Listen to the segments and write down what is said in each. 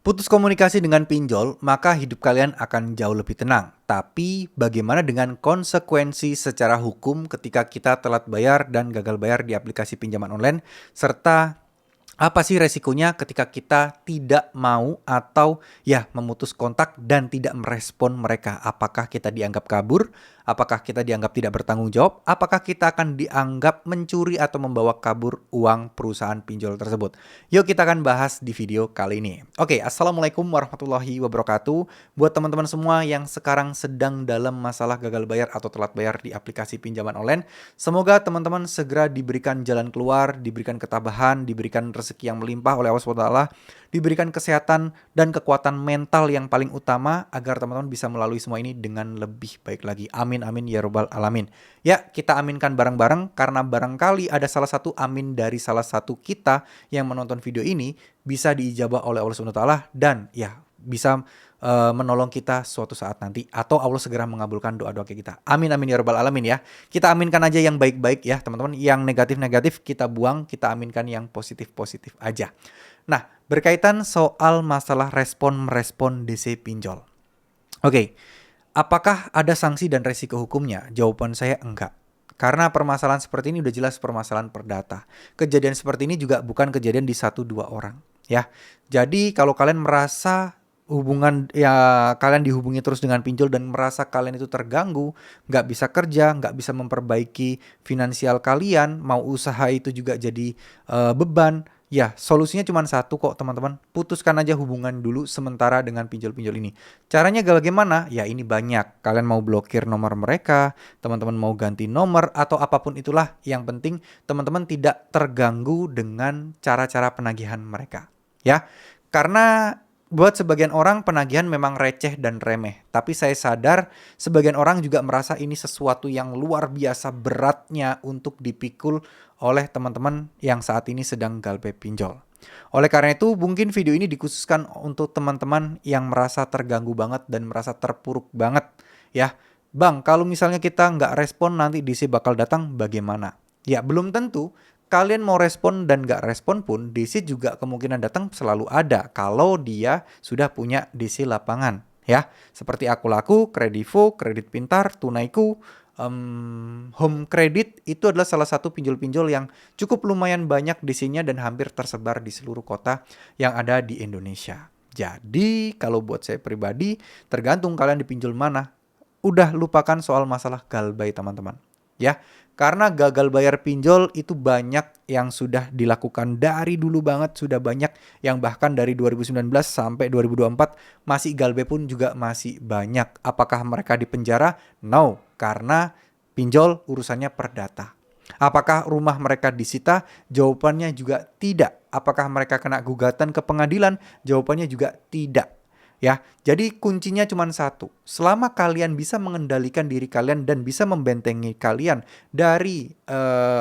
Putus komunikasi dengan pinjol, maka hidup kalian akan jauh lebih tenang. Tapi bagaimana dengan konsekuensi secara hukum ketika kita telat bayar dan gagal bayar di aplikasi pinjaman online, serta apa sih resikonya ketika kita tidak mau atau ya memutus kontak dan tidak merespon mereka? Apakah kita dianggap kabur? Apakah kita dianggap tidak bertanggung jawab? Apakah kita akan dianggap mencuri atau membawa kabur uang perusahaan pinjol tersebut? Yuk kita akan bahas di video kali ini. Oke, Assalamualaikum warahmatullahi wabarakatuh. Buat teman-teman semua yang sekarang sedang dalam masalah gagal bayar atau telat bayar di aplikasi pinjaman online, semoga teman-teman segera diberikan jalan keluar, diberikan ketabahan, diberikan rezeki yang melimpah oleh Allah SWT, diberikan kesehatan dan kekuatan mental yang paling utama agar teman-teman bisa melalui semua ini dengan lebih baik lagi. Amin amin ya robbal alamin. Ya, kita aminkan bareng-bareng karena barangkali ada salah satu amin dari salah satu kita yang menonton video ini bisa diijabah oleh Allah SWT dan ya bisa menolong kita suatu saat nanti atau Allah segera mengabulkan doa-doa kita. Amin amin ya rabbal alamin ya. Kita aminkan aja yang baik-baik ya teman-teman. Yang negatif-negatif kita buang, kita aminkan yang positif-positif aja. Nah, berkaitan soal masalah respon-merespon DC pinjol. Oke, apakah ada sanksi dan resiko hukumnya? Jawaban saya enggak. Karena permasalahan seperti ini udah jelas permasalahan perdata. Kejadian seperti ini juga bukan kejadian di 1-2 orang. Ya, jadi kalau kalian merasa hubungan ya kalian dihubungi terus dengan pinjol dan merasa kalian itu terganggu, nggak bisa kerja, nggak bisa memperbaiki finansial kalian, mau usaha itu juga jadi beban. Ya, solusinya cuma satu kok teman-teman. Putuskan aja hubungan dulu sementara dengan pinjol-pinjol ini. Caranya bagaimana? Ya ini banyak. Kalian mau blokir nomor mereka, teman-teman mau ganti nomor atau apapun itulah. Yang penting teman-teman tidak terganggu dengan cara-cara penagihan mereka. Ya, karena buat sebagian orang penagihan memang receh dan remeh. Tapi saya sadar sebagian orang juga merasa ini sesuatu yang luar biasa beratnya untuk dipikul oleh teman-teman yang saat ini sedang galbay pinjol. Oleh karena itu mungkin video ini dikhususkan untuk teman-teman yang merasa terganggu banget dan merasa terpuruk banget. Ya, Bang, kalau misalnya kita nggak respon nanti DC bakal datang bagaimana? Ya, belum tentu. Kalian mau respon dan nggak respon pun, DC juga kemungkinan datang selalu ada kalau dia sudah punya DC lapangan. Ya, seperti Aku Laku, Kredivo, Kredit Pintar, Tunaiku, Home Credit itu adalah salah satu pinjol-pinjol yang cukup lumayan banyak DC-nya dan hampir tersebar di seluruh kota yang ada di Indonesia. Jadi kalau buat saya pribadi, tergantung kalian dipinjol mana. Udah lupakan soal masalah galbay teman-teman. Ya, karena gagal bayar pinjol itu banyak yang sudah dilakukan dari dulu banget, sudah banyak yang bahkan dari 2019 sampai 2024 masih galbay pun juga masih banyak. Apakah mereka dipenjara? No, karena pinjol urusannya perdata. Apakah rumah mereka disita? Jawabannya juga tidak. Apakah mereka kena gugatan ke pengadilan? Jawabannya juga tidak. Ya, jadi kuncinya cuma satu. Selama kalian bisa mengendalikan diri kalian dan bisa membentengi kalian dari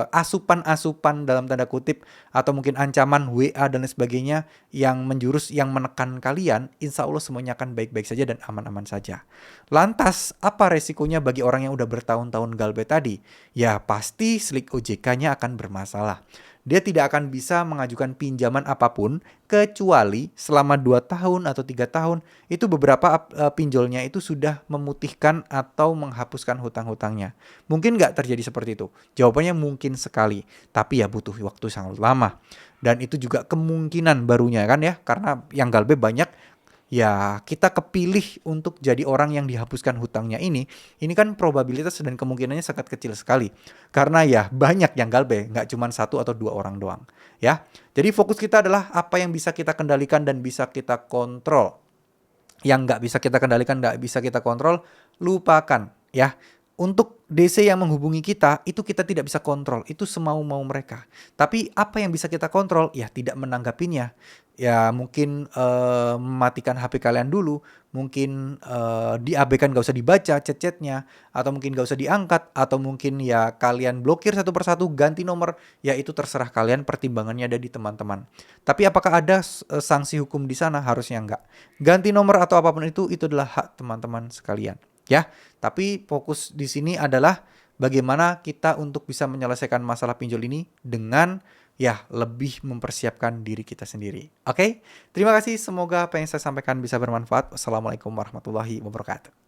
asupan-asupan dalam tanda kutip atau mungkin ancaman WA dan lain sebagainya yang menjurus yang menekan kalian, insya Allah semuanya akan baik-baik saja dan aman-aman saja. Lantas, apa resikonya bagi orang yang udah bertahun-tahun galbay tadi? Ya, pasti slik OJK-nya akan bermasalah. Dia tidak akan bisa mengajukan pinjaman apapun kecuali selama 2 tahun atau 3 tahun itu beberapa pinjolnya itu sudah memutihkan atau menghapuskan hutang-hutangnya. Mungkin nggak terjadi seperti itu? Jawabannya mungkin sekali, tapi ya butuh waktu sangat lama. Dan itu juga kemungkinan barunya kan ya, karena yang galbay banyak. Ya, kita kepilih untuk jadi orang yang dihapuskan hutangnya ini kan probabilitas dan kemungkinannya sangat kecil sekali. Karena ya banyak yang galbay, nggak cuma 1 atau 2 orang doang. Ya, jadi fokus kita adalah apa yang bisa kita kendalikan dan bisa kita kontrol. Yang nggak bisa kita kendalikan, nggak bisa kita kontrol, lupakan. Ya, untuk DC yang menghubungi kita, itu kita tidak bisa kontrol. Itu semau-mau mereka. Tapi apa yang bisa kita kontrol? Ya tidak menanggapinya. Ya mungkin mematikan HP kalian dulu. Mungkin diabaikan gak usah dibaca chat-chatnya. Atau mungkin gak usah diangkat. Atau mungkin ya kalian blokir satu persatu, ganti nomor. Ya itu terserah kalian, pertimbangannya ada di teman-teman. Tapi apakah ada sanksi hukum di sana? Harusnya enggak. Ganti nomor atau apapun itu adalah hak teman-teman sekalian. Ya, tapi fokus di sini adalah bagaimana kita untuk bisa menyelesaikan masalah pinjol ini dengan ya lebih mempersiapkan diri kita sendiri. Oke, terima kasih. Semoga apa yang saya sampaikan bisa bermanfaat. Wassalamualaikum warahmatullahi wabarakatuh.